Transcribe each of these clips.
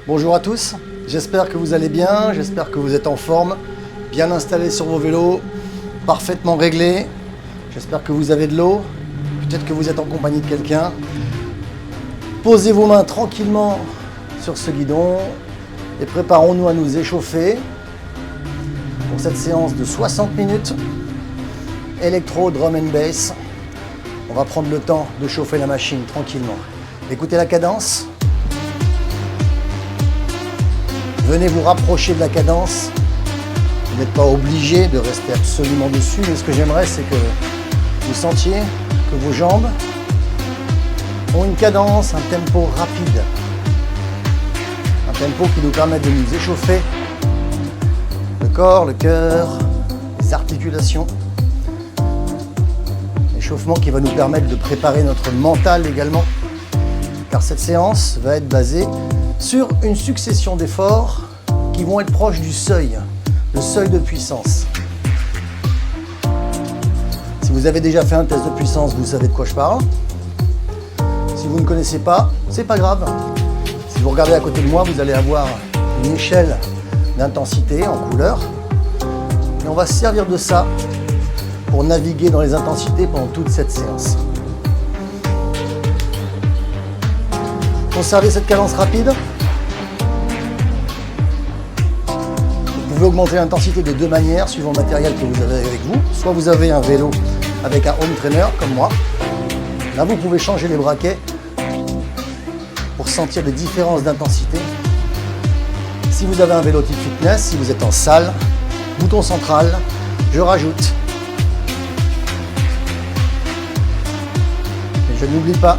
Bonjour à tous, j'espère que vous allez bien, j'espère que vous êtes en forme, bien installés sur vos vélos, parfaitement réglés. J'espère que vous avez de l'eau, peut-être que vous êtes en compagnie de quelqu'un. Posez vos mains tranquillement sur ce guidon et préparons-nous à nous échauffer pour cette séance de 60 minutes. Électro, drum and bass. On va prendre le temps de chauffer la machine tranquillement. Écoutez la cadence. Venez vous rapprocher de la cadence. Vous n'êtes pas obligé de rester absolument dessus, mais ce que j'aimerais, c'est que vous sentiez que vos jambes ont une cadence, un tempo rapide. Un tempo qui nous permet de nous échauffer le corps, le cœur, les articulations. Échauffement qui va nous permettre de préparer notre mental également, car cette séance va être basée sur une succession d'efforts qui vont être proches du seuil, le seuil de puissance. Si vous avez déjà fait un test de puissance, vous savez de quoi je parle. Si vous ne connaissez pas, c'est pas grave. Si vous regardez à côté de moi, vous allez avoir une échelle d'intensité en couleur. Et on va se servir de ça pour naviguer dans les intensités pendant toute cette séance. Conservez cette cadence rapide. Vous pouvez augmenter l'intensité de deux manières suivant le matériel que vous avez avec vous. Soit vous avez un vélo avec un home trainer comme moi. Là, vous pouvez changer les braquets pour sentir des différences d'intensité. Si vous avez un vélo type fitness, si vous êtes en salle, bouton central, je rajoute. Mais je n'oublie pas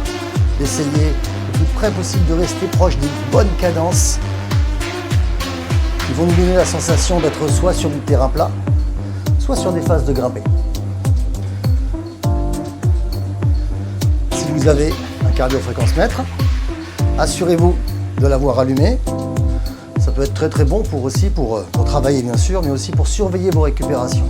d'essayer le plus près possible de rester proche des bonnes cadences qui vont nous donner la sensation d'être soit sur du terrain plat, soit sur des phases de grimpé. Si vous avez un cardio-fréquence-mètre, assurez-vous de l'avoir allumé. Ça peut être très très bon pour travailler bien sûr, mais aussi pour surveiller vos récupérations.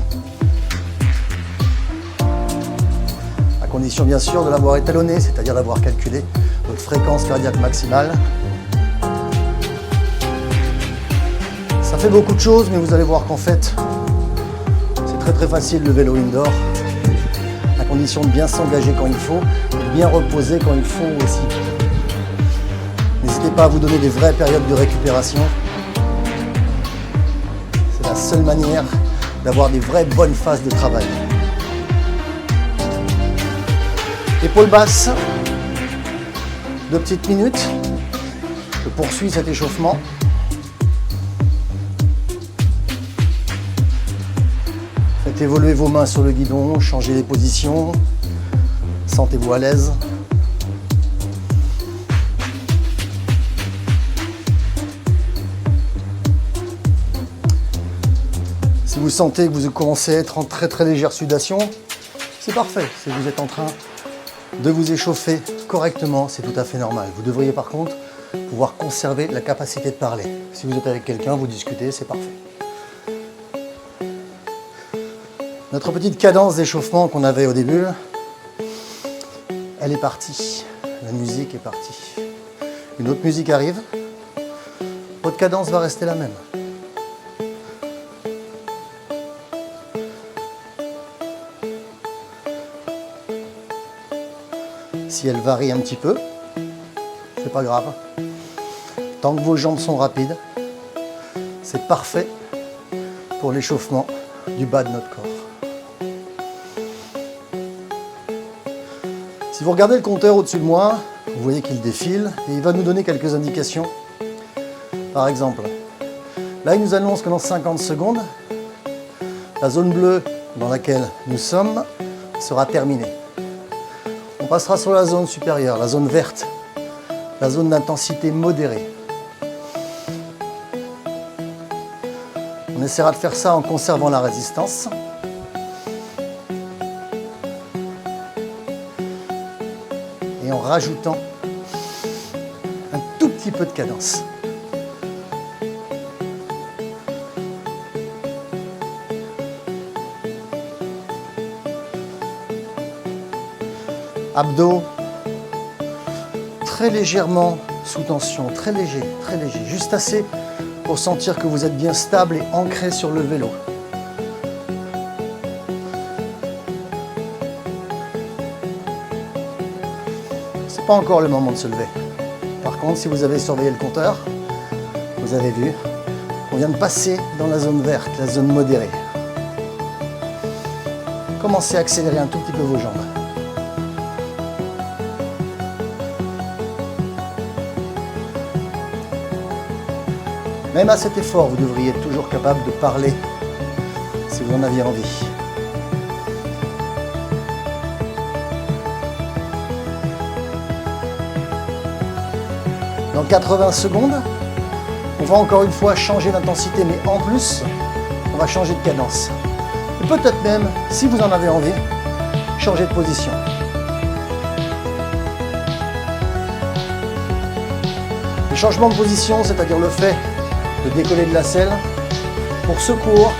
À condition bien sûr de l'avoir étalonné, c'est-à-dire d'avoir calculé votre fréquence cardiaque maximale. Ça fait beaucoup de choses, mais vous allez voir qu'en fait, c'est très très facile le vélo indoor, à condition de bien s'engager quand il faut, et de bien reposer quand il faut aussi. N'hésitez pas à vous donner des vraies périodes de récupération. C'est la seule manière d'avoir des vraies bonnes phases de travail. Épaules basses, 2 petites minutes. Je poursuis cet échauffement. Faites évoluer vos mains sur le guidon, changez les positions. Sentez-vous à l'aise. Si vous sentez que vous commencez à être en très très légère sudation, c'est parfait. Si vous êtes en train de vous échauffer correctement, c'est tout à fait normal. Vous devriez par contre pouvoir conserver la capacité de parler. Si vous êtes avec quelqu'un, vous discutez, c'est parfait. Notre petite cadence d'échauffement qu'on avait au début, elle est partie. La musique est partie. Une autre musique arrive. Votre cadence va rester la même. Si elle varie un petit peu, c'est pas grave. Tant que vos jambes sont rapides, c'est parfait pour l'échauffement du bas de notre corps. Si vous regardez le compteur au-dessus de moi, vous voyez qu'il défile et il va nous donner quelques indications. Par exemple, là il nous annonce que dans 50 secondes, la zone bleue dans laquelle nous sommes sera terminée. On passera sur la zone supérieure, la zone verte, la zone d'intensité modérée. On essaiera de faire ça en conservant la résistance. Et en rajoutant un tout petit peu de cadence. Abdos très légèrement sous tension, très léger, juste assez pour sentir que vous êtes bien stable et ancré sur le vélo. C'est pas encore le moment de se lever. Par contre, si vous avez surveillé le compteur, vous avez vu, on vient de passer dans la zone verte, la zone modérée. Commencez à accélérer un tout petit peu vos jambes. Même à cet effort, vous devriez être toujours capable de parler si vous en aviez envie. Dans 80 secondes, on va encore une fois changer d'intensité, mais en plus, on va changer de cadence. Et peut-être même, si vous en avez envie, changer de position. Le changement de position, c'est-à-dire le fait de décoller de la selle, pour ce cours,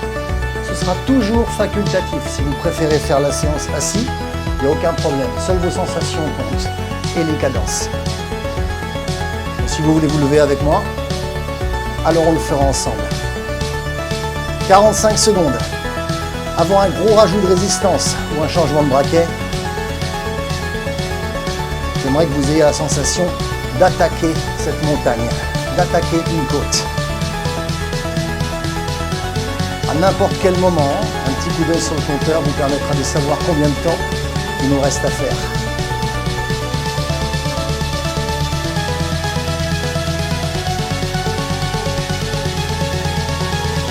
ce sera toujours facultatif. Si vous préférez faire la séance assis, il n'y a aucun problème. Seules vos sensations comptent et les cadences. Si vous voulez vous lever avec moi, alors on le fera ensemble. 45 secondes. Avant un gros rajout de résistance ou un changement de braquet, j'aimerais que vous ayez la sensation d'attaquer cette montagne, d'attaquer une côte. À n'importe quel moment, un petit coup d'œil sur le compteur vous permettra de savoir combien de temps il nous reste à faire.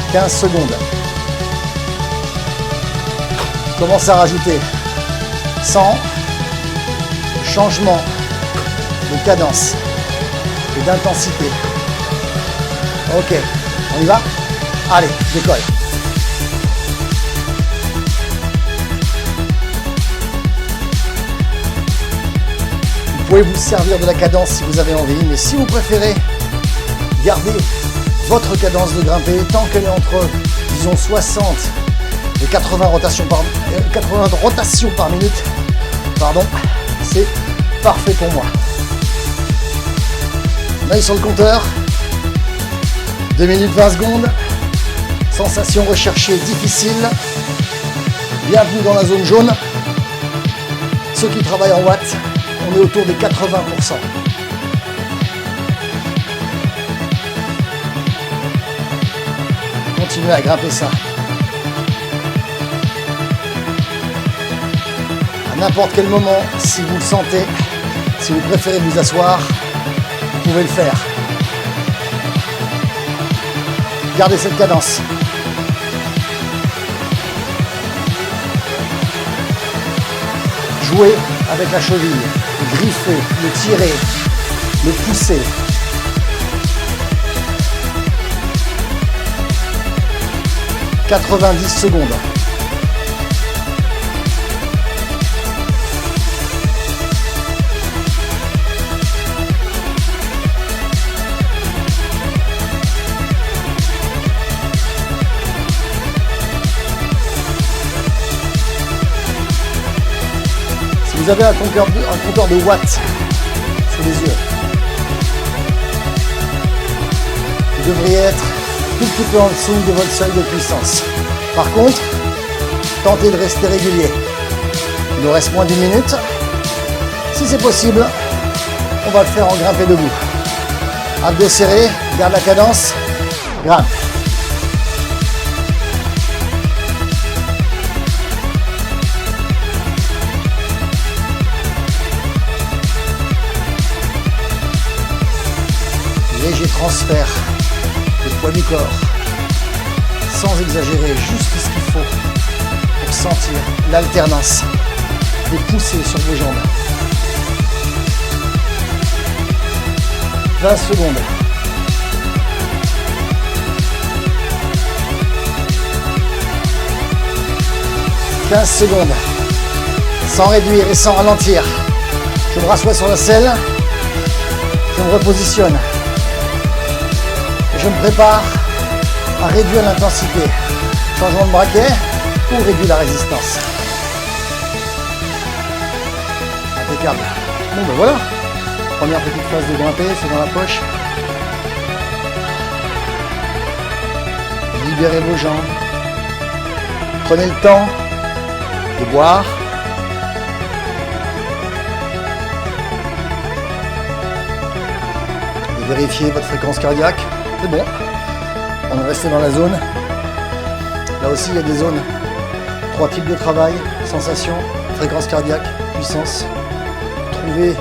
« 15 secondes. Commence à rajouter 100 changements de cadence et d'intensité. Ok, on y va? Allez, décolle. Vous pouvez vous servir de la cadence si vous avez envie, mais si vous préférez garder votre cadence de grimper tant qu'elle est entre, disons, 60 et 80 rotations par minute, c'est parfait pour moi. On aille sur le compteur. 2 minutes 20 secondes. Sensation recherchée difficile. Bienvenue dans la zone jaune. Ceux qui travaillent en watts, on est autour des 80%. Continuez à grimper ça. À n'importe quel moment, si vous le sentez, si vous préférez vous asseoir, vous pouvez le faire. Gardez cette cadence. Jouez avec la cheville, le griffer, le tirer, le pousser. « 90 secondes. Si vous avez un compteur de watts sous les yeux, vous devriez être tout petit peu en dessous de votre seuil de puissance. Par contre, tentez de rester régulier. Il nous reste moins d'1 minute. Si c'est possible, on va le faire en grimpé debout. Abdos serrés, garde la cadence, grimpe. Léger transfert le poids du corps, sans exagérer, juste ce qu'il faut pour sentir l'alternance et pousser sur vos jambes. 20 secondes. « 15 secondes. Sans réduire et sans ralentir. Je me rassois sur la selle. Je me repositionne. Je me prépare à réduire l'intensité. Changement de braquet ou réduire la résistance. Impeccable. Bon ben voilà. Première petite phase de grimper, c'est dans la poche. Libérez vos jambes. Prenez le temps de boire. De vérifier votre fréquence cardiaque. C'est bon. On est resté dans la zone. Là aussi, il y a des zones. 3 types de travail. Sensation, fréquence cardiaque, puissance. Trouvez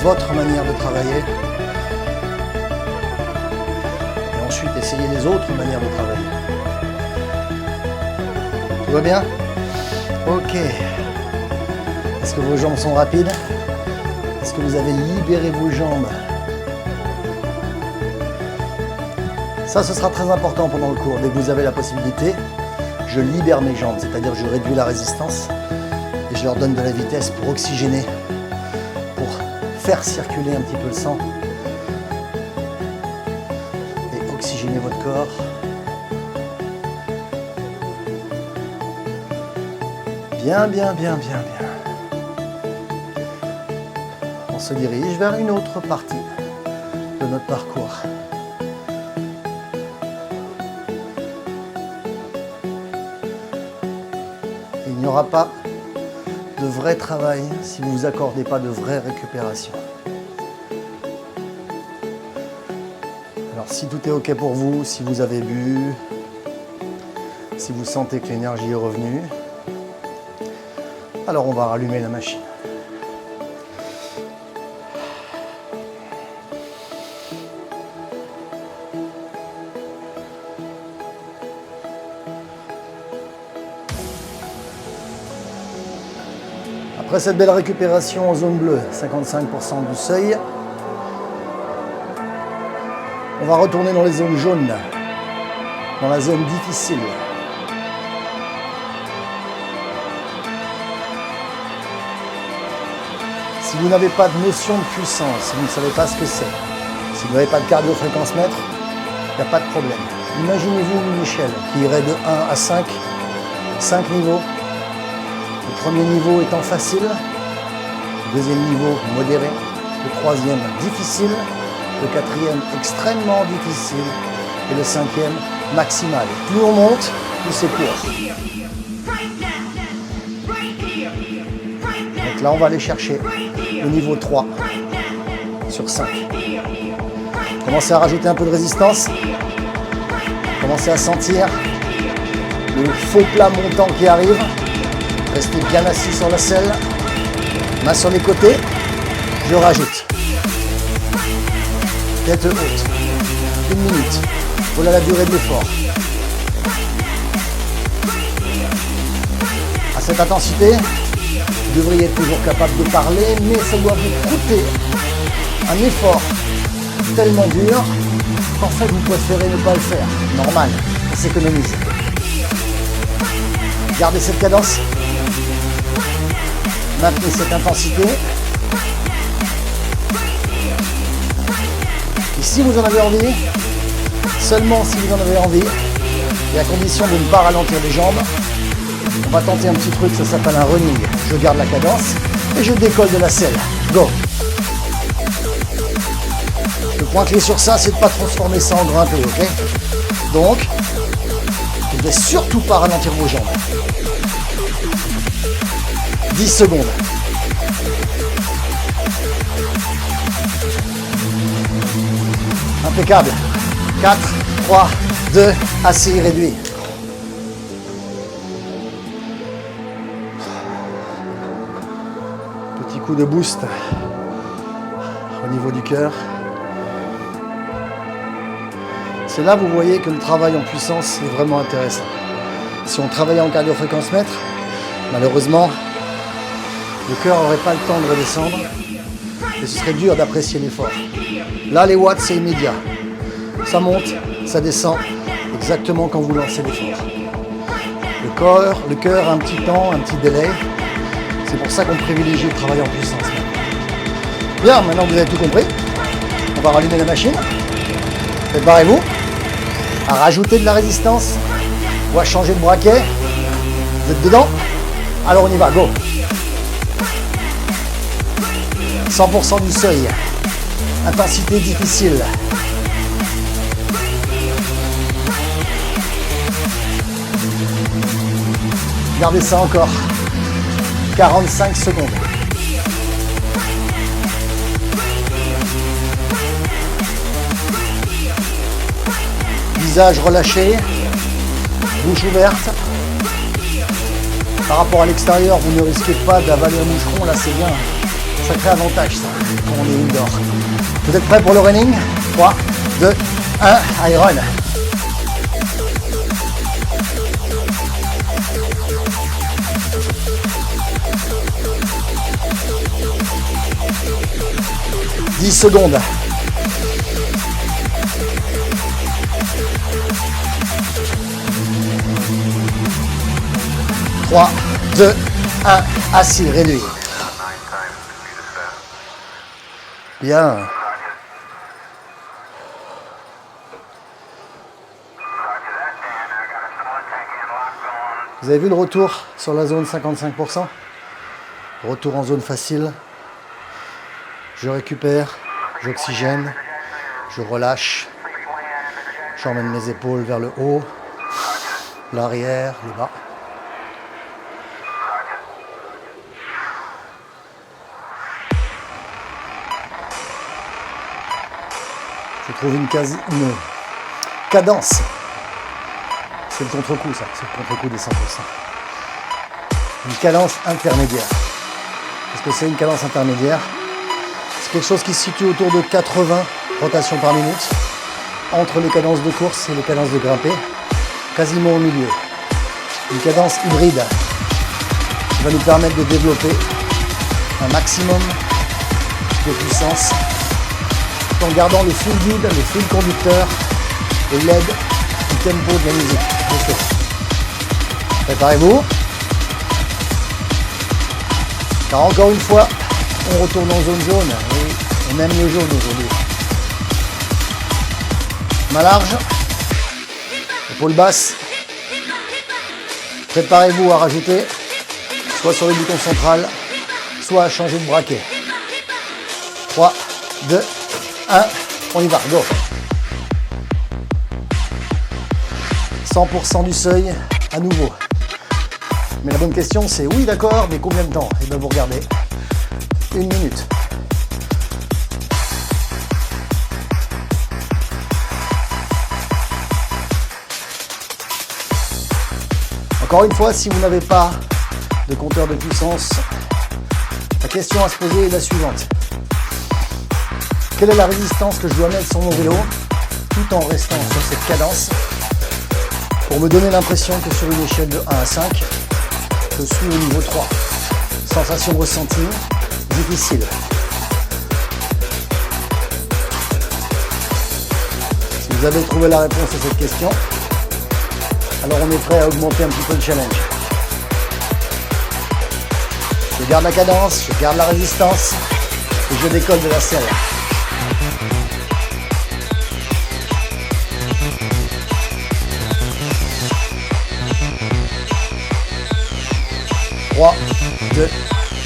votre manière de travailler. Et ensuite, essayez les autres manières de travailler. Tout va bien? Ok. Est-ce que vos jambes sont rapides? Est-ce que vous avez libéré vos jambes? Ça, ce sera très important pendant le cours. Dès que vous avez la possibilité, je libère mes jambes, c'est-à-dire je réduis la résistance et je leur donne de la vitesse pour oxygéner, pour faire circuler un petit peu le sang et oxygéner votre corps. Bien, bien, bien, bien, bien. On se dirige vers une autre partie de notre parcours. Il n'y aura pas de vrai travail si vous ne vous accordez pas de vraie récupération. Alors si tout est OK pour vous, si vous avez bu, si vous sentez que l'énergie est revenue, alors on va rallumer la machine. Après cette belle récupération en zone bleue, 55% du seuil, on va retourner dans les zones jaunes, dans la zone difficile. Si vous n'avez pas de notion de puissance, si vous ne savez pas ce que c'est, si vous n'avez pas de cardio-fréquence-mètre, il n'y a pas de problème. Imaginez-vous une échelle qui irait de 1 à 5, 5 niveaux. Le premier niveau étant facile, le deuxième niveau modéré, le troisième difficile, le quatrième extrêmement difficile et le cinquième maximal. Plus on monte, plus c'est court. Donc là, on va aller chercher le niveau 3 sur 5. Commencez à rajouter un peu de résistance. Commencez à sentir le faux plat montant qui arrive. Restez bien assis sur la selle. Main sur les côtés. Je rajoute. Tête haute. 1 minute. Voilà la durée de l'effort. À cette intensité, vous devriez être toujours capable de parler, mais ça doit vous coûter un effort tellement dur qu'en fait vous préférez ne pas le faire. Normal, ça s'économise. Gardez cette cadence. Maintenez cette intensité. Et si vous en avez envie, seulement si vous en avez envie, et à condition de ne pas ralentir les jambes, on va tenter un petit truc, ça s'appelle un running. Je garde la cadence et je décolle de la selle. Go! Le point clé sur ça, c'est de ne pas transformer ça en grimper, ok? Donc, vous ne devez surtout pas ralentir vos jambes. 10 secondes. Impeccable. 4, 3, 2, assis, réduit. Petit coup de boost au niveau du cœur. C'est là, vous voyez que le travail en puissance est vraiment intéressant. Si on travaillait en cardio-fréquence-mètre, malheureusement, le cœur n'aurait pas le temps de redescendre et ce serait dur d'apprécier l'effort. Là, les watts, c'est immédiat. Ça monte, ça descend, exactement quand vous lancez l'effort. Le cœur a un petit temps, un petit délai. C'est pour ça qu'on privilégie le travail en puissance. Bien, maintenant que vous avez tout compris, on va rallumer la machine. Préparez-vous à rajouter de la résistance ou à changer de braquet. Vous êtes dedans? Alors on y va, go! 100% du seuil. Intensité difficile. Gardez ça encore. 45 secondes. Visage relâché. Bouche ouverte. Par rapport à l'extérieur, vous ne risquez pas d'avaler un moucheron. Là, c'est bien. Sacré avantage, ça, quand on est indoor. Vous êtes prêts pour le running? 3, 2, 1, allez, run. « 10 secondes. 3, 2, 1, assis, réduit. Bien. Vous avez vu le retour sur la zone 55%? Retour en zone facile. Je récupère, j'oxygène, je relâche. J'emmène mes épaules vers le haut, l'arrière, le bas. Je trouve une cadence. C'est le contre-coup, ça. C'est le contre-coup des 100%. Une cadence intermédiaire. Qu'est-ce que c'est une cadence intermédiaire? C'est quelque chose qui se situe autour de 80 rotations par minute, entre les cadences de course et les cadences de grimper, quasiment au milieu. Une cadence hybride qui va nous permettre de développer un maximum de puissance en gardant le fil guide, le fil conducteur et l'aide du tempo de la musique. Okay. Préparez-vous. Car encore une fois, on retourne en zone jaune et même le jaune aujourd'hui. Main large, épaules basses. Préparez-vous à rajouter soit sur le bouton central, soit à changer de braquet. 3, 2, 1, on y va, go. 100% du seuil à nouveau. Mais la bonne question c'est oui d'accord, mais combien de temps? Et bien vous regardez. 1 minute. Encore une fois, si vous n'avez pas de compteur de puissance, la question à se poser est la suivante. Quelle est la résistance que je dois mettre sur mon vélo tout en restant sur cette cadence pour me donner l'impression que sur une échelle de 1 à 5, je suis au niveau 3. Sensation ressentie, difficile. Si vous avez trouvé la réponse à cette question, alors on est prêt à augmenter un petit peu le challenge. Je garde la cadence, je garde la résistance et je décolle de la selle. « 3, 2,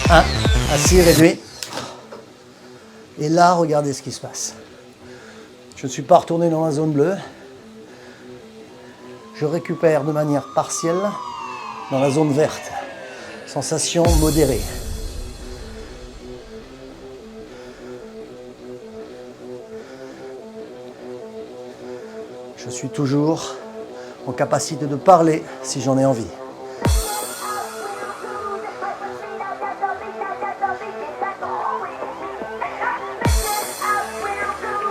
1, assis, réduit. » Et là, regardez ce qui se passe. Je ne suis pas retourné dans la zone bleue. Je récupère de manière partielle dans la zone verte. Sensation modérée. Je suis toujours en capacité de parler si j'en ai envie.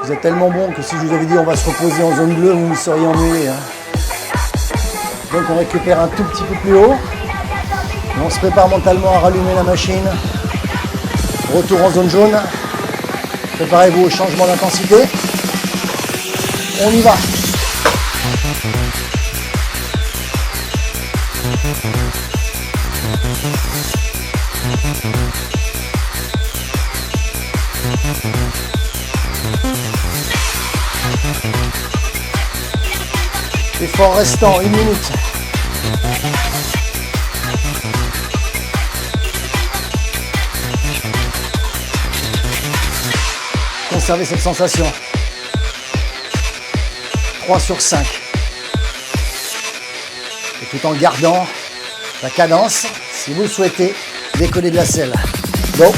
Vous êtes tellement bon que si je vous avais dit on va se reposer en zone bleue, vous vous seriez ennuyé. Donc on récupère un tout petit peu plus haut. Et on se prépare mentalement à rallumer la machine. Retour en zone jaune. Préparez-vous au changement d'intensité. On y va. Effort restant, 1 minute. conserver cette sensation. 3 sur 5. Et tout en gardant la cadence, si vous le souhaitez, décoller de la selle. Go!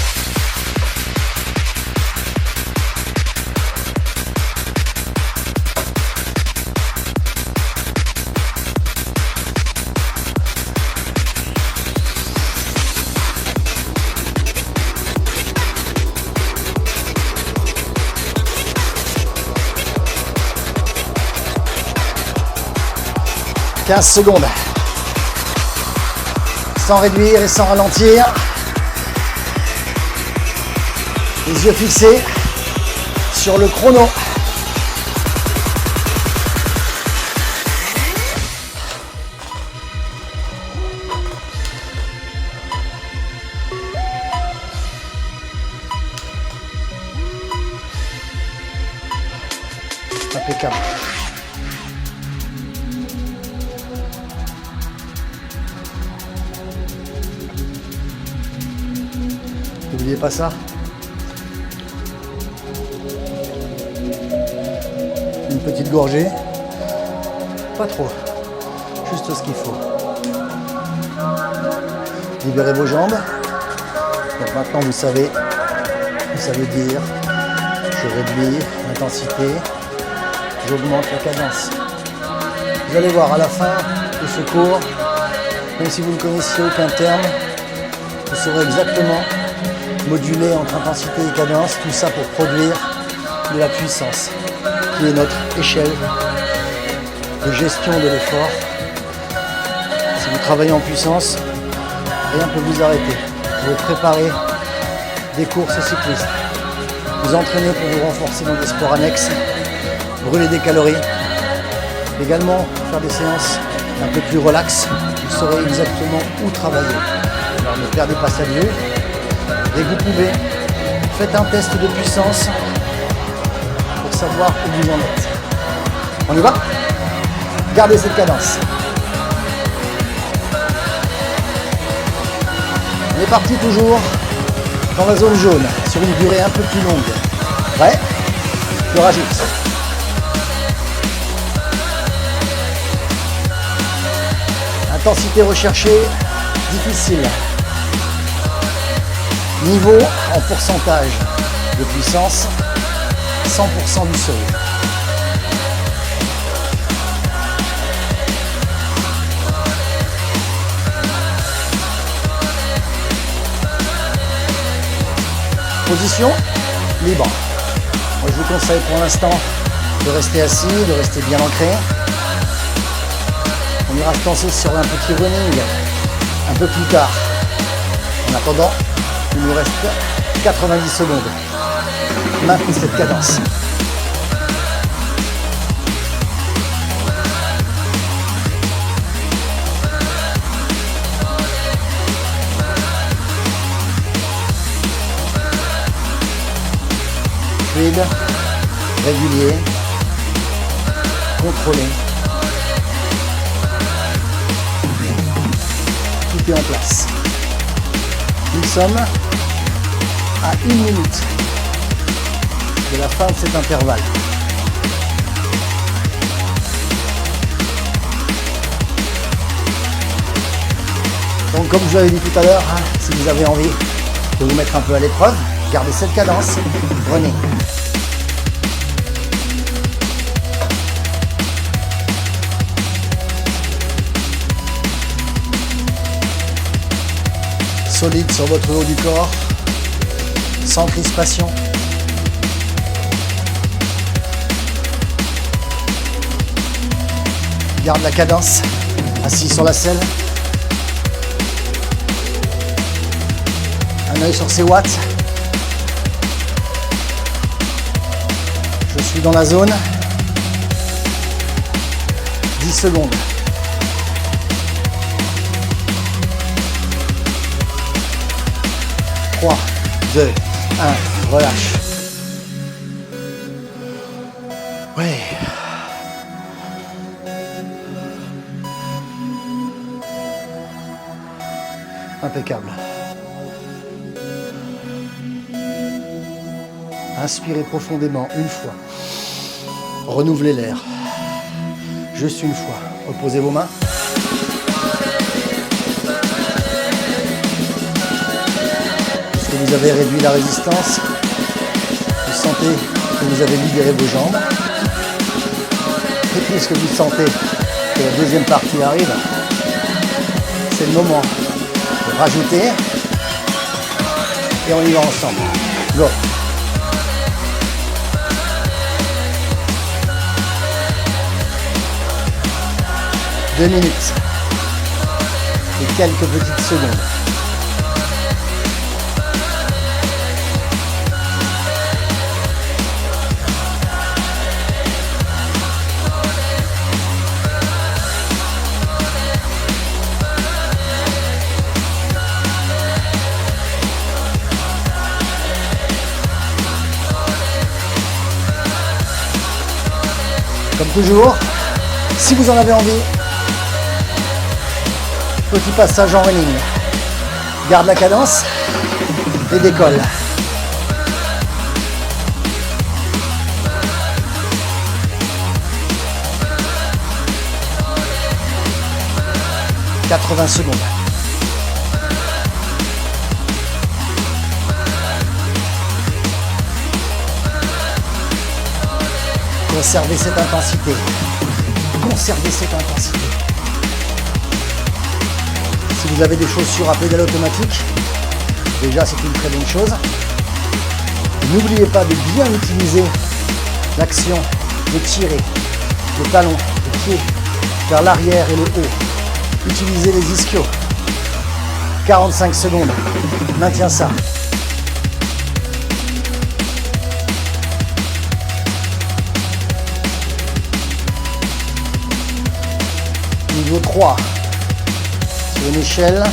« 15 secondes. Sans réduire et sans ralentir. Les yeux fixés sur le chrono. Impeccable. N'oubliez pas ça. Une petite gorgée. Pas trop. Juste ce qu'il faut. Libérez vos jambes. Donc maintenant vous savez dire je réduis l'intensité, j'augmente la cadence. Vous allez voir à la fin de ce cours, même si vous ne connaissiez aucun terme, vous saurez exactement moduler entre intensité et cadence, tout ça pour produire de la puissance, qui est notre échelle de gestion de l'effort. Si vous travaillez en puissance, rien ne peut vous arrêter. Vous pouvez préparer des courses cyclistes, vous entraîner pour vous renforcer dans des sports annexes, brûler des calories, également faire des séances un peu plus relax, vous saurez exactement où travailler. Alors ne perdez pas ça de vue. Dès que vous pouvez, faites un test de puissance pour savoir où vous en êtes. On y va? Gardez cette cadence. On est parti toujours dans la zone jaune, sur une durée un peu plus longue. Prêt? Je rajoute. Intensité recherchée, difficile. Niveau en pourcentage de puissance, 100% du sol. Position libre. Moi, je vous conseille pour l'instant de rester assis, de rester bien ancré. On ira se lancer sur un petit running un peu plus tard. En attendant, il nous reste 90 secondes. Maintenez cette cadence. Fluide, régulier, contrôlé. Tout est en place. Nous sommes à 1 minute de la fin de cet intervalle. Donc comme je vous l'avais dit tout à l'heure, si vous avez envie de vous mettre un peu à l'épreuve, gardez cette cadence, prenez. Solide sur votre haut du corps, sans crispation. Garde la cadence, assis sur la selle. Un œil sur ses watts. Je suis dans la zone. 10 secondes. 3, 2, 1, relâche. Ouais. Impeccable. Inspirez profondément une fois. Renouvelez l'air. Juste une fois. Reposez vos mains. Est-ce que vous avez réduit la résistance? Vous sentez que vous avez libéré vos jambes. Et puisque vous sentez que la deuxième partie arrive, c'est le moment de rajouter. Et on y va ensemble. Go! Deux minutes. Et quelques petites secondes. Comme toujours, si vous en avez envie, petit passage en running. Garde la cadence et décolle. « 80 secondes. Conservez cette intensité. Conservez cette intensité. Si vous avez des chaussures à pédale automatique, déjà c'est une très bonne chose. N'oubliez pas de bien utiliser l'action de tirer le talon, le pied vers l'arrière et le haut. Utilisez les ischios. 45 secondes. Maintiens ça. Niveau 3, sur une échelle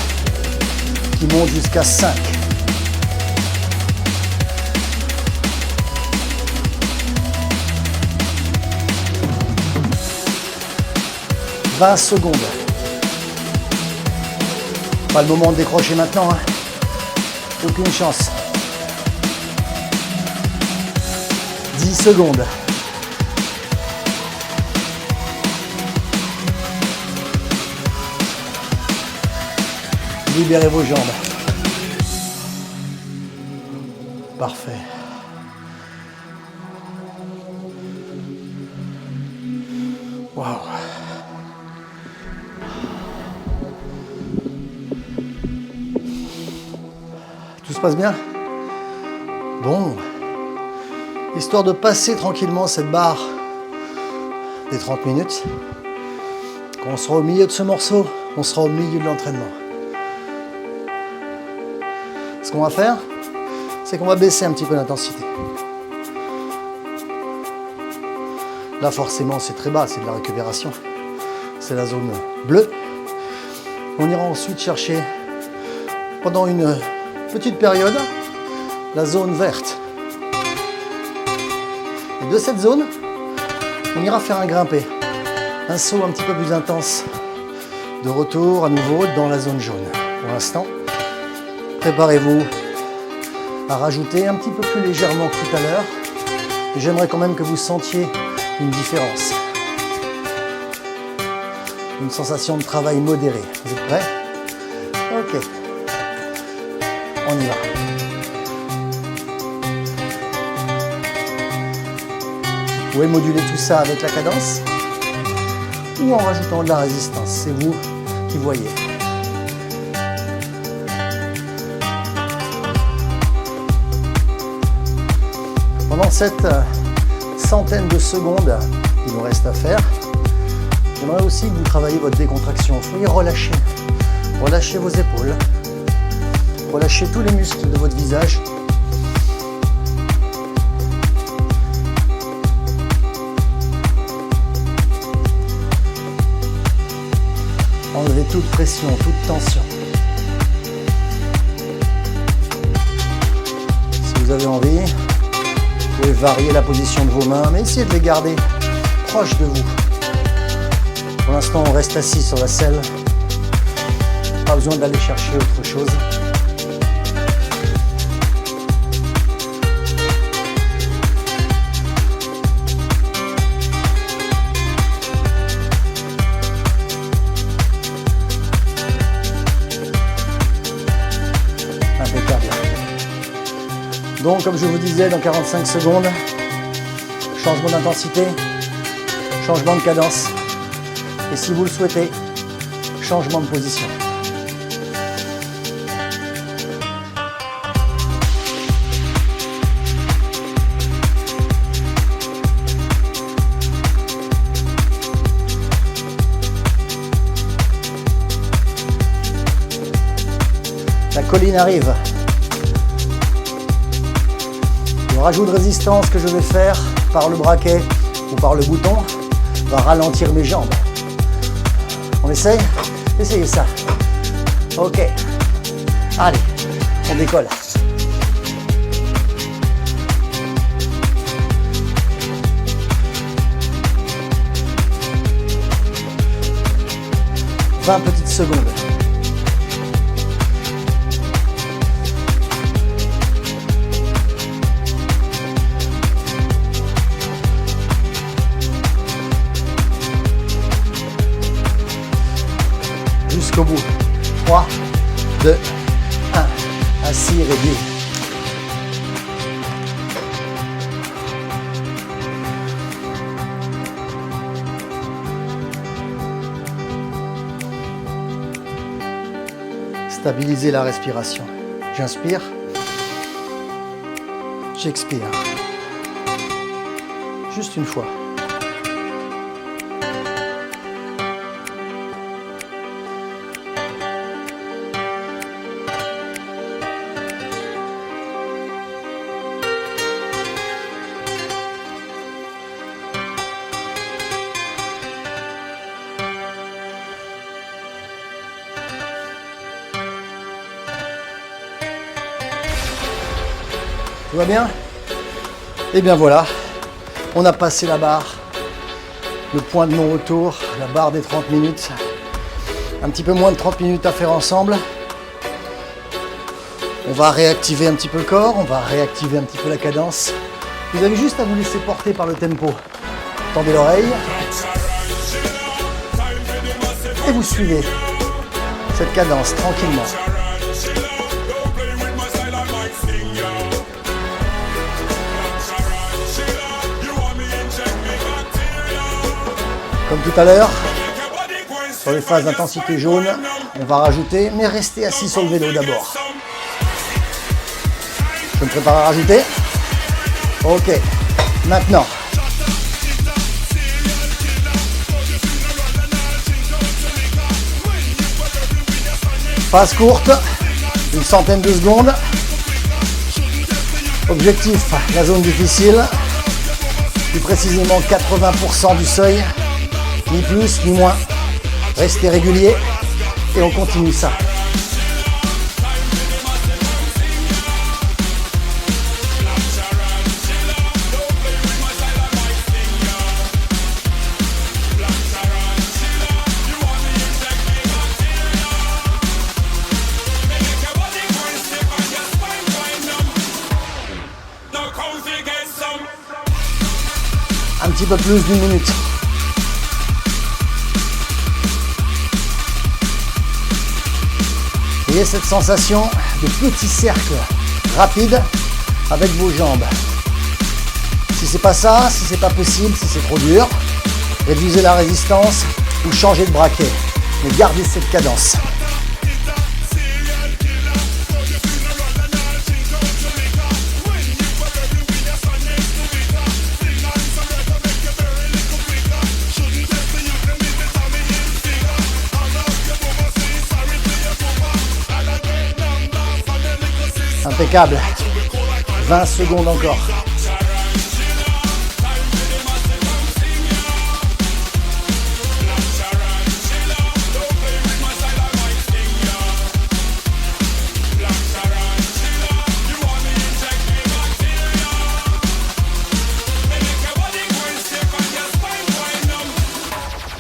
qui monte jusqu'à 5. « 20 secondes. Pas le moment de décrocher maintenant, hein. Aucune chance. 10 secondes. Libérez vos jambes. Parfait. Waouh. Tout se passe bien? Bon. Histoire de passer tranquillement cette barre des 30 minutes. Quand on sera au milieu de ce morceau, on sera au milieu de l'entraînement. Ce qu'on va faire, c'est qu'on va baisser un petit peu l'intensité. Là, forcément, c'est très bas, c'est de la récupération. C'est la zone bleue. On ira ensuite chercher, pendant une petite période, la zone verte. Et de cette zone, on ira faire un grimpé. Un saut un petit peu plus intense. De retour à nouveau dans la zone jaune. Pour l'instant, préparez-vous à rajouter un petit peu plus légèrement que tout à l'heure. J'aimerais quand même que vous sentiez une différence. Une sensation de travail modéré. Vous êtes prêts? Ok. On y va. Vous pouvez moduler tout ça avec la cadence ou en rajoutant de la résistance. C'est vous qui voyez. Pendant cette centaine de secondes qu'il nous reste à faire, j'aimerais aussi que vous travailliez votre décontraction. Soyez relâchés. Relâchez vos épaules. Relâchez tous les muscles de votre visage. Enlevez toute pression, toute tension. Si vous avez envie, vous pouvez varier la position de vos mains, mais essayez de les garder proches de vous. Pour l'instant, on reste assis sur la selle. Pas besoin d'aller chercher autre chose. Donc, comme je vous disais, dans 45 secondes, changement d'intensité, changement de cadence. Et si vous le souhaitez, changement de position. La colline arrive. Le rajout de résistance que je vais faire par le braquet ou par le bouton va ralentir mes jambes. On essaye? Essayez ça. Ok. Allez, on décolle. « 20 petites secondes. Jusqu'au bout. 3, 2, 1. Assis, réduit. Stabiliser la respiration. J'inspire. J'expire. Juste une fois. Tout va bien? Et bien voilà, on a passé la barre, le point de non-retour, la barre des 30 minutes. Un petit peu moins de 30 minutes à faire ensemble. On va réactiver un petit peu le corps, on va réactiver un petit peu la cadence. Vous avez juste à vous laisser porter par le tempo. Tendez l'oreille. Et vous suivez cette cadence tranquillement. Comme tout à l'heure, sur les phases d'intensité jaune, on va rajouter, mais restez assis sur le vélo d'abord. Je me prépare à rajouter. Ok, maintenant. Phase courte, une centaine de secondes. Objectif, la zone difficile, plus précisément 80% du seuil. Ni plus, ni moins. Restez régulier et on continue ça. Un petit peu plus d'une minute. Ayez cette sensation de petit cercle rapide avec vos jambes. Si c'est pas ça, si c'est pas possible, si c'est trop dur, réduisez la résistance ou changez de braquet. Mais gardez cette cadence. Impeccable. 20 secondes encore.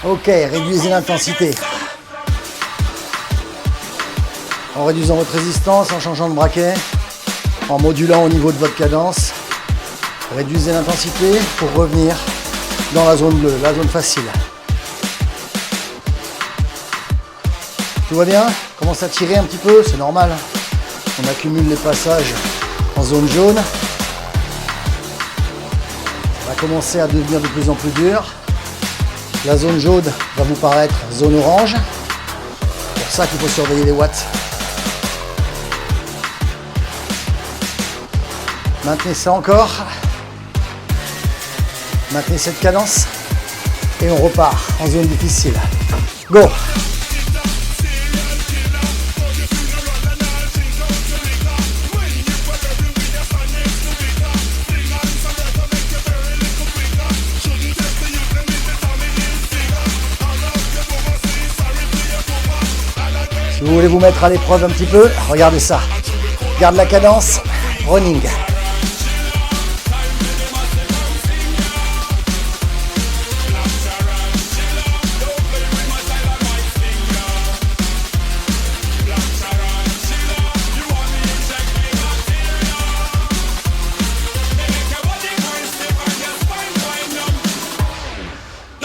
Ok, réduisez l'intensité. En réduisant votre résistance, en changeant de braquet, en modulant au niveau de votre cadence. Réduisez l'intensité pour revenir dans la zone bleue, la zone facile. Tout va bien? Commence à tirer un petit peu, c'est normal. On accumule les passages en zone jaune. Ça va commencer à devenir de plus en plus dur. La zone jaune va vous paraître zone orange. C'est pour ça qu'il faut surveiller les watts. Maintenez ça encore. Maintenez cette cadence. Et on repart en zone difficile. Go! Si vous voulez vous mettre à l'épreuve un petit peu, regardez ça. Garde la cadence. Running.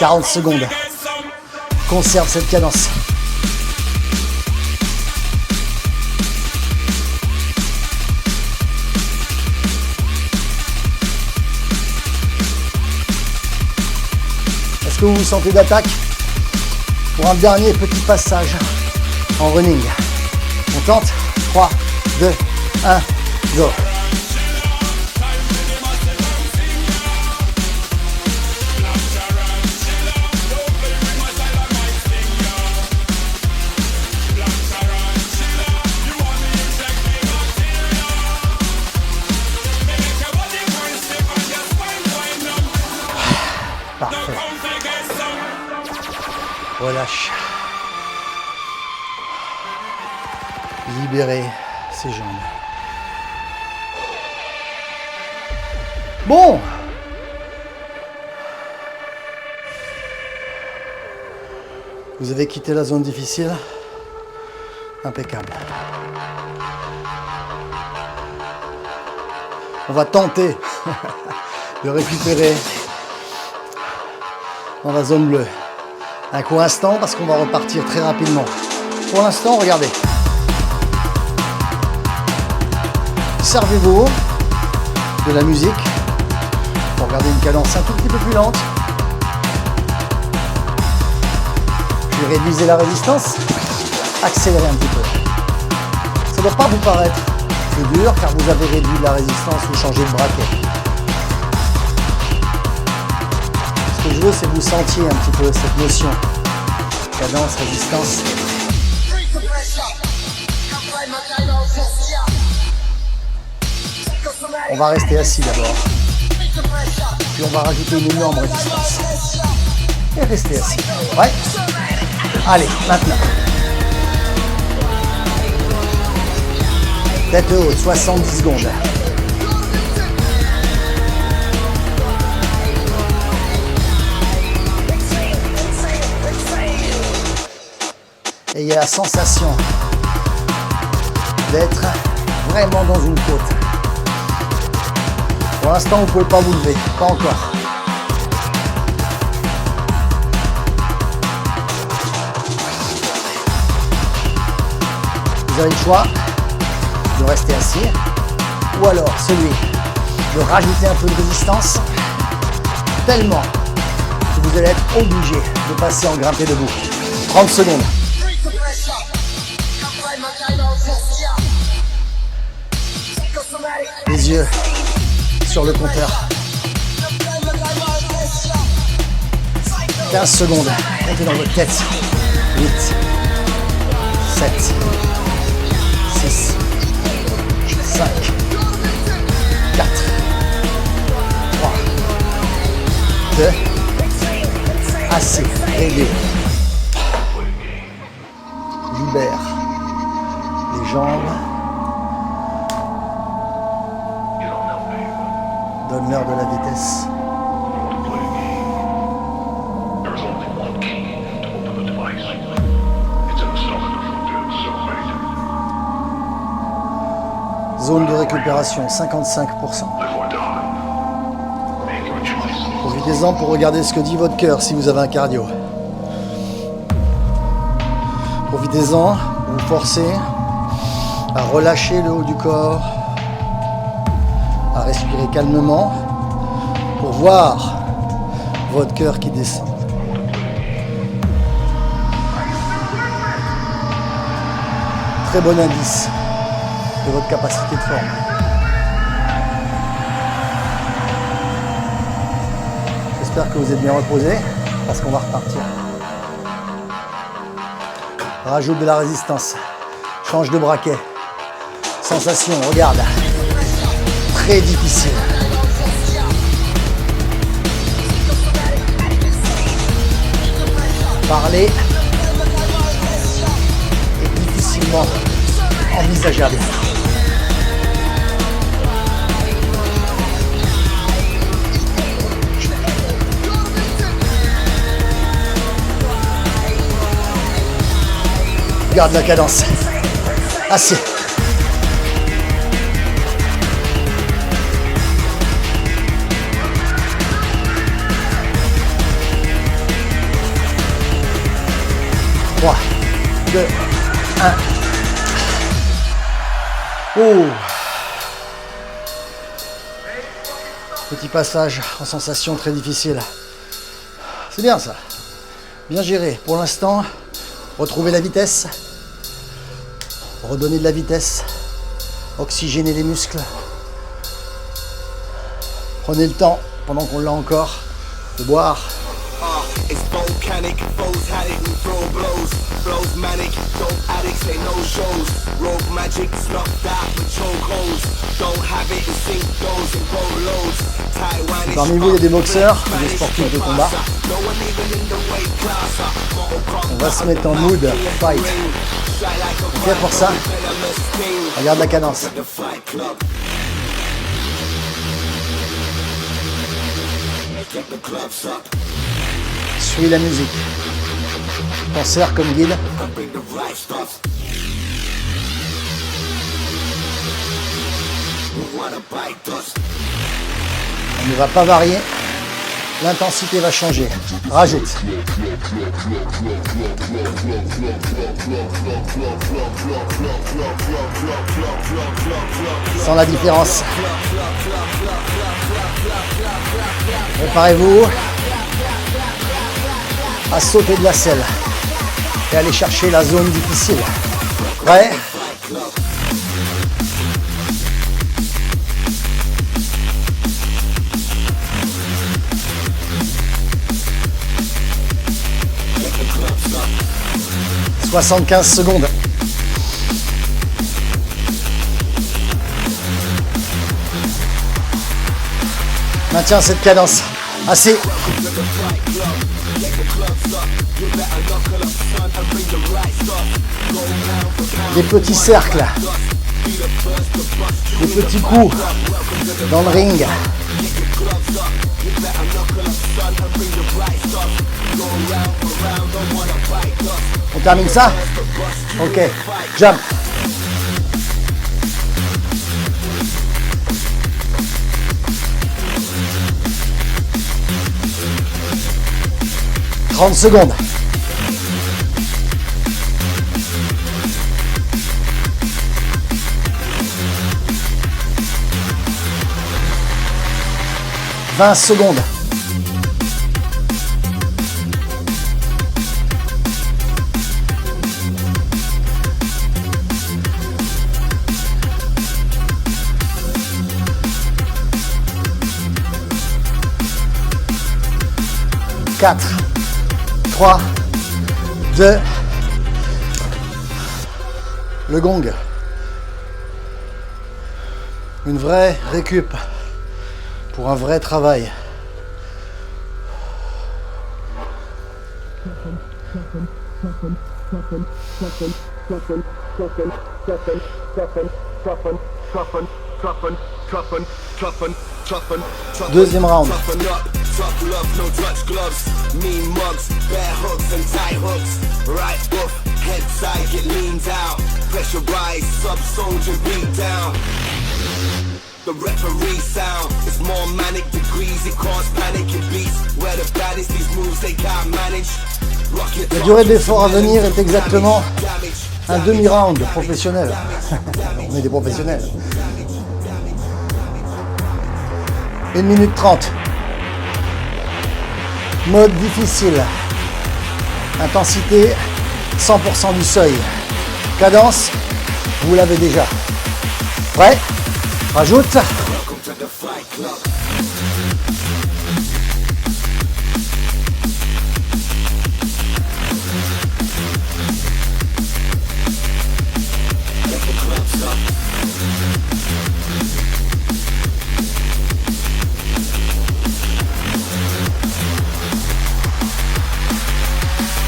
« 40 secondes. Conserve cette cadence. Est-ce que vous vous sentez d'attaque pour un dernier petit passage en running? On tente. 3, 2, 1, go. Parfait. Relâche. Libérez ses jambes. Bon. Vous avez quitté la zone difficile. Impeccable. On va tenter de récupérer dans la zone bleue. Un coup instant parce qu'on va repartir très rapidement. Pour l'instant, regardez. Servez-vous de la musique pour garder une cadence un tout petit peu plus lente. Puis réduisez la résistance. Accélérez un petit peu. Ça ne doit pas vous paraître plus dur car vous avez réduit la résistance ou changé de braquet. Ce que je veux, c'est que vous sentiez un petit peu cette notion. Cadence, résistance. On va rester assis d'abord. Puis on va rajouter une énorme résistance. Et rester assis. Ouais. Allez, maintenant. Tête haute, 70 secondes. Et il y a la sensation d'être vraiment dans une côte. Pour l'instant, vous ne pouvez pas vous lever, pas encore. Vous avez le choix de rester assis ou alors celui de rajouter un peu de résistance tellement que vous allez être obligé de passer en grimpé debout. 30 secondes. Les yeux sur le compteur. 15 secondes. Comptez dans votre tête. 8, 7, 6, 5, 4, 3, 2, assez. Réglé. Libère les jambes. Donne-leur de la vitesse. Zone de récupération, 55%. Profitez-en pour regarder ce que dit votre cœur si vous avez un cardio. Profitez-en pour vous forcer à relâcher le haut du corps. à respirer calmement pour voir votre cœur qui descend. Très bon indice de votre capacité de forme. J'espère que vous êtes bien reposé parce qu'on va repartir. Rajoute de la résistance. Change de braquet. Sensation, regarde. Très difficile. Parler est difficilement envisageable. Garde la cadence. Assez. Trois, 2, 1. Oh. Petit passage en sensation très difficile. C'est bien ça. Bien géré. Pour l'instant, retrouvez la vitesse. Redonner de la vitesse. Oxygéner les muscles. Prenez le temps, pendant qu'on l'a encore, de boire. It's volcanic, foes had it and throw blows manic, dope addicts, they no shows. Rogue magic, snuffed out with chokeholds. Don't have it and sink those in lows. Taiwan is Parmi vous, il y a des boxeurs, des sportifs de combat. On va se mettre en mood fight. Ok, pour ça, regarde la cadence. Suis la musique. T'en sers comme guide. On ne va pas varier. L'intensité va changer. Rajoute. Sans la différence. Préparez-vous à sauter de la selle et aller chercher la zone difficile. Prêt ? « 75 secondes. Maintiens cette cadence. Assez. Des petits cercles. Des petits coups dans le ring. On termine ça? Ok. Jump. « 30 secondes. « 20 secondes. » 4, 3, 2, le gong. Une vraie récup pour un vrai travail. Deuxième round. Tough love, no Dutch gloves, mean mugs, bare hooks and tight hooks. Right hoof, head side, get leaned out. Pressurized, sub-soldier beat down. The referee sound is more manic degrees, it cause panic in beats. Where the baddest, these moves they can't manage. La durée de l'effort à venir est exactement un demi-round professionnel. On est des professionnels. 1 minute 30. Mode difficile. Intensité 100% du seuil. Cadence, vous l'avez déjà. Prêt? Rajoute.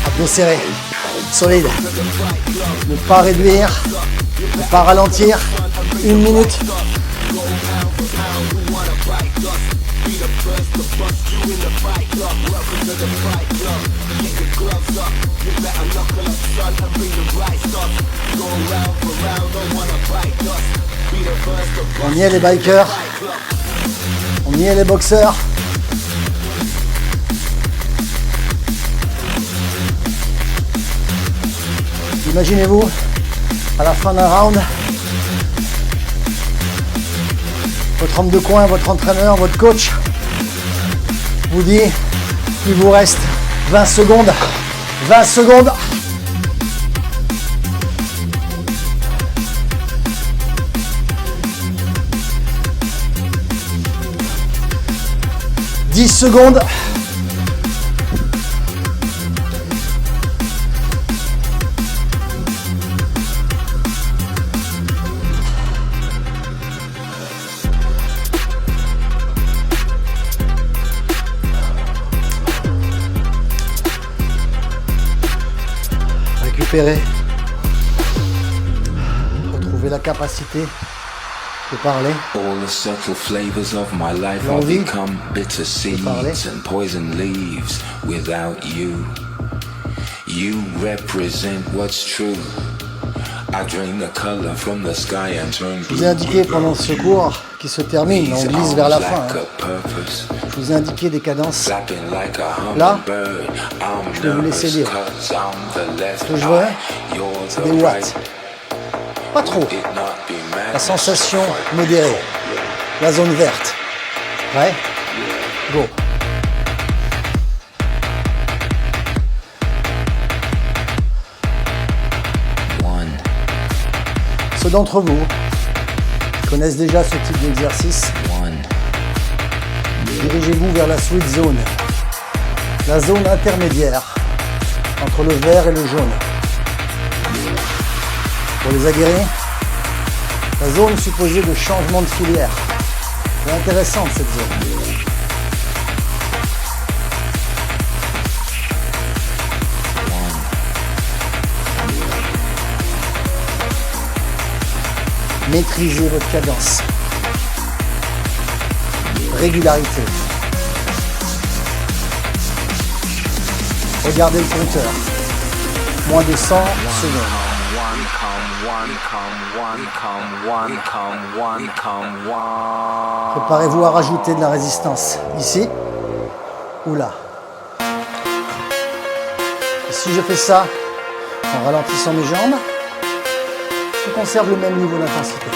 Abdos serrés, solide. Ne pas réduire, ne pas ralentir. 1 minute. On y est les bikers, on y est les boxeurs. Imaginez-vous, à la fin d'un round, votre homme de coin, votre entraîneur, votre coach vous dit qu'il vous reste 20 secondes. 20 secondes. « 10 secondes. » Récupérer. Retrouver la capacité de parler. All the subtle flavors of my life have L'envie become bitter seeds and poison leaves without you. You represent what's true. I drain the color from the sky and turn Je vous ai indiqué pendant ce cours qui se termine, on glisse vers la fin. Je vous ai indiqué des cadences. Là, je vais vous laisser lire. Ce que je veux, c'est des watts. Pas trop. La sensation modérée. La zone verte. Prêt? Go. Ceux d'entre vous qui connaissent déjà ce type d'exercice, dirigez-vous vers la sweet zone, la zone intermédiaire entre le vert et le jaune. Pour les aguerris, la zone supposée de changement de filière. C'est intéressante cette zone. Maîtrisez votre cadence. Régularité. Regardez le compteur. Moins de 100 secondes. Préparez-vous à rajouter de la résistance. Ici ou là. Et si je fais ça en ralentissant mes jambes, je conserve le même niveau d'intensité.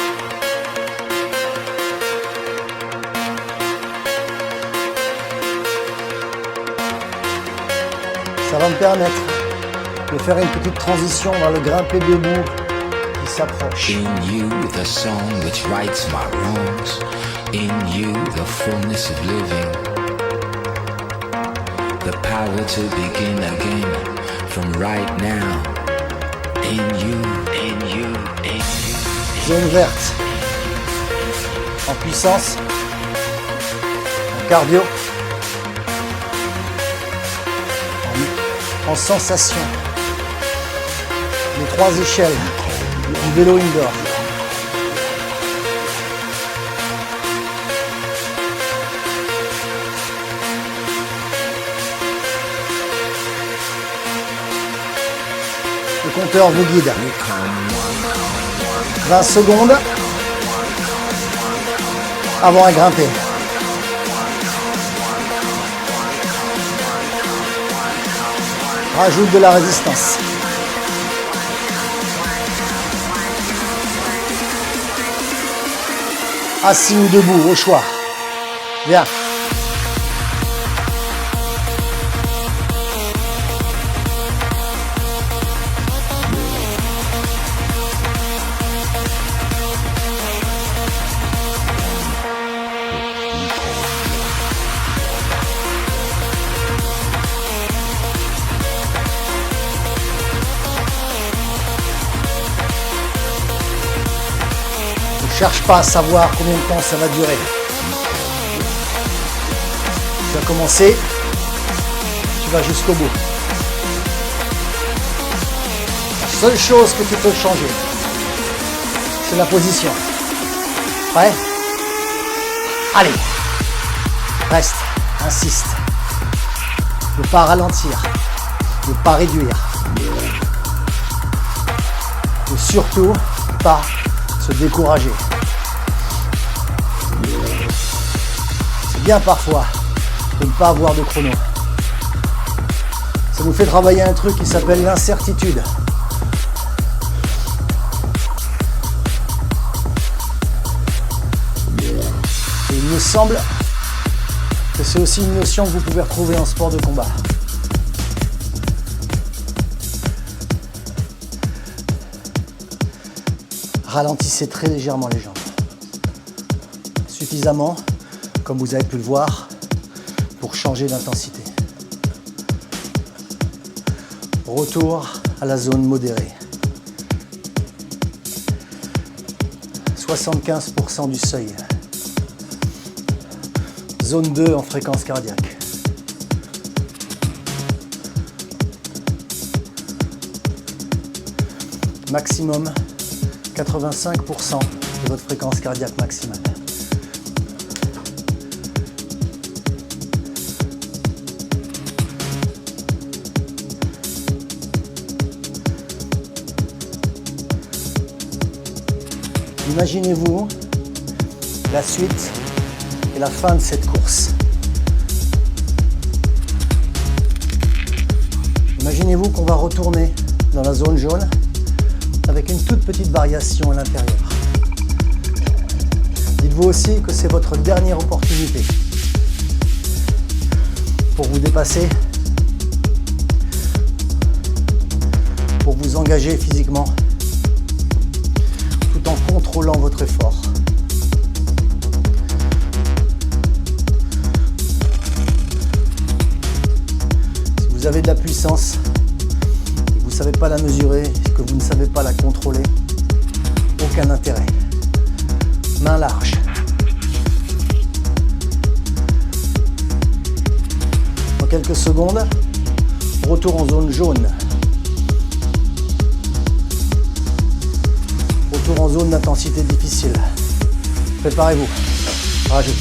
Ça va me permettre de faire une petite transition vers le grimpé debout qui s'approche. In you the song which rights my wrongs. In you the fullness of living. The power to begin again from right now. In you, in you, in you. Zone verte. En puissance. En cardio. En sensation. Les 3 échelles du vélo indoor. Le compteur vous guide. 20 secondes avant à grimper. Rajoute de la résistance. Assis ou debout, au choix. Bien. Ne cherche pas à savoir combien de temps ça va durer. Tu vas commencer, tu vas jusqu'au bout. La seule chose que tu peux changer, c'est la position. Prêt? Allez, reste, insiste. Ne pas ralentir, ne pas réduire. Et surtout, pas se décourager. C'est bien parfois de ne pas avoir de chrono. Ça nous fait travailler un truc qui s'appelle l'incertitude. Et il me semble que c'est aussi une notion que vous pouvez retrouver en sport de combat. Ralentissez très légèrement les jambes. Suffisamment, comme vous avez pu le voir, pour changer d'intensité. Retour à la zone modérée. 75% du seuil. Zone 2 en fréquence cardiaque. Maximum 85% de votre fréquence cardiaque maximale. Imaginez-vous la suite et la fin de cette course. Imaginez-vous qu'on va retourner dans la zone jaune avec une toute petite variation à l'intérieur. Dites-vous aussi que c'est votre dernière opportunité pour vous dépasser, pour vous engager physiquement, tout en contrôlant votre effort. Si vous avez de la puissance, et que vous ne savez pas la mesurer, que vous ne savez pas la contrôler, aucun intérêt. Main large. Dans quelques secondes, retour en zone jaune. Retour en zone d'intensité difficile. Préparez-vous. Rajoute.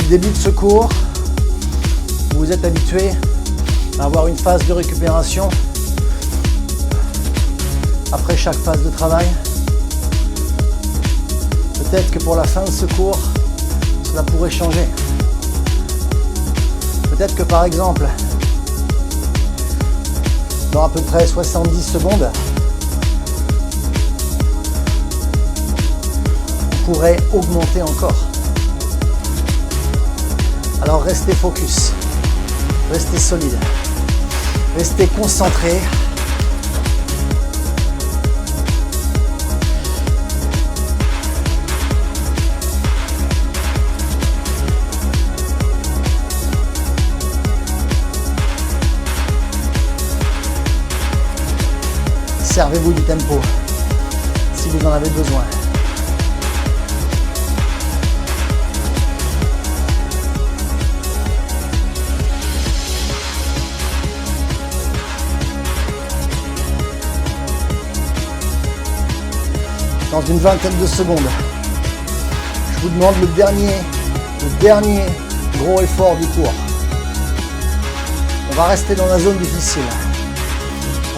Début de ce cours, vous vous êtes habitué à avoir une phase de récupération après chaque phase de travail. Peut-être que pour la fin de ce cours, cela pourrait changer. Peut-être que par exemple, dans à peu près 70 secondes, on pourrait augmenter encore. Alors restez focus, restez solide, restez concentré. Servez-vous du tempo si vous en avez besoin. Dans une vingtaine de secondes, je vous demande le dernier gros effort du cours. On va rester dans la zone difficile.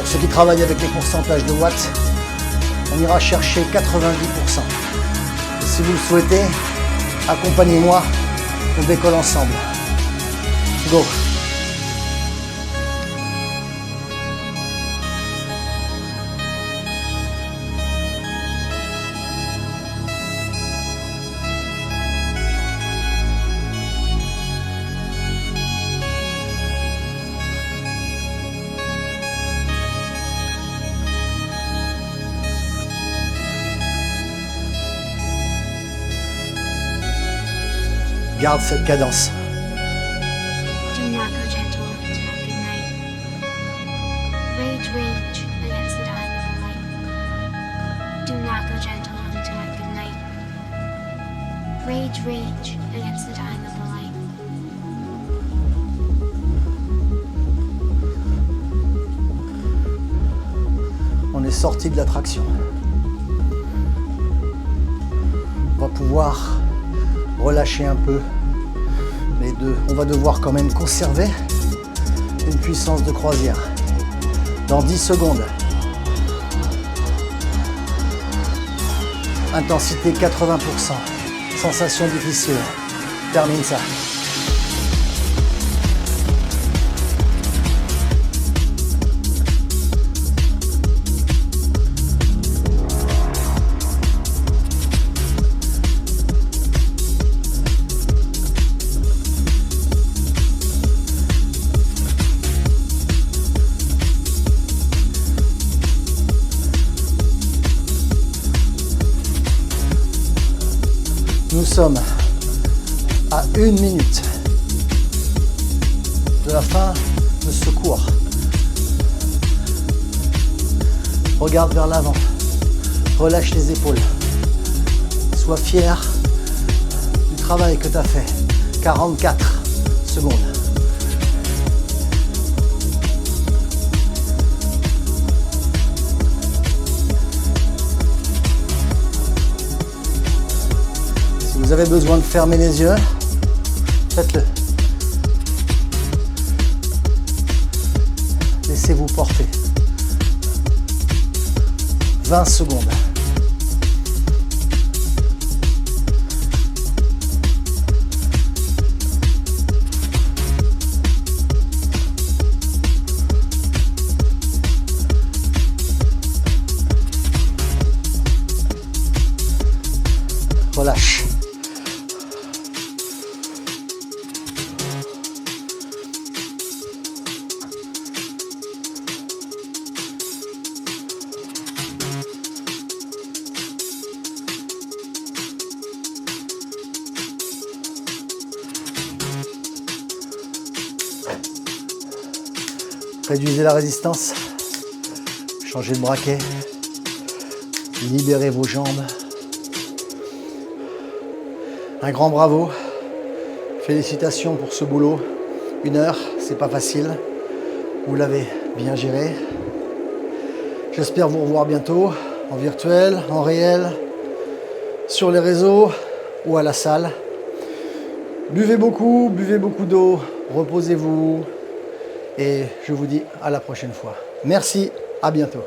ceux qui travaillent avec les pourcentages de watts, on ira chercher 90%. Et si vous le souhaitez, accompagnez-moi, on décolle ensemble. Go! Garde cette cadence. Do not go gentle tonight, good night. Rage, rage against the dying of the light. Do not go gentle tonight, good night. Rage, rage against the dying of the light. On est sorti de l'attraction. On va pouvoir relâcher un peu les deux. On va devoir quand même conserver une puissance de croisière. Dans 10 secondes. Intensité 80%. Sensation difficile. Termine ça. Nous sommes à 1 minute de la fin de ce cours. Regarde vers l'avant, relâche les épaules. Sois fier du travail que tu as fait. 44 secondes. Vous avez besoin de fermer les yeux, faites-le. Laissez-vous porter. 20 secondes. Relâche. Réduisez la résistance, changez le braquet, libérez vos jambes. Un grand bravo, félicitations pour ce boulot. 1 heure, c'est pas facile, vous l'avez bien géré. J'espère vous revoir bientôt, en virtuel, en réel, sur les réseaux ou à la salle. Buvez beaucoup d'eau, reposez-vous. Et je vous dis à la prochaine fois. Merci, à bientôt.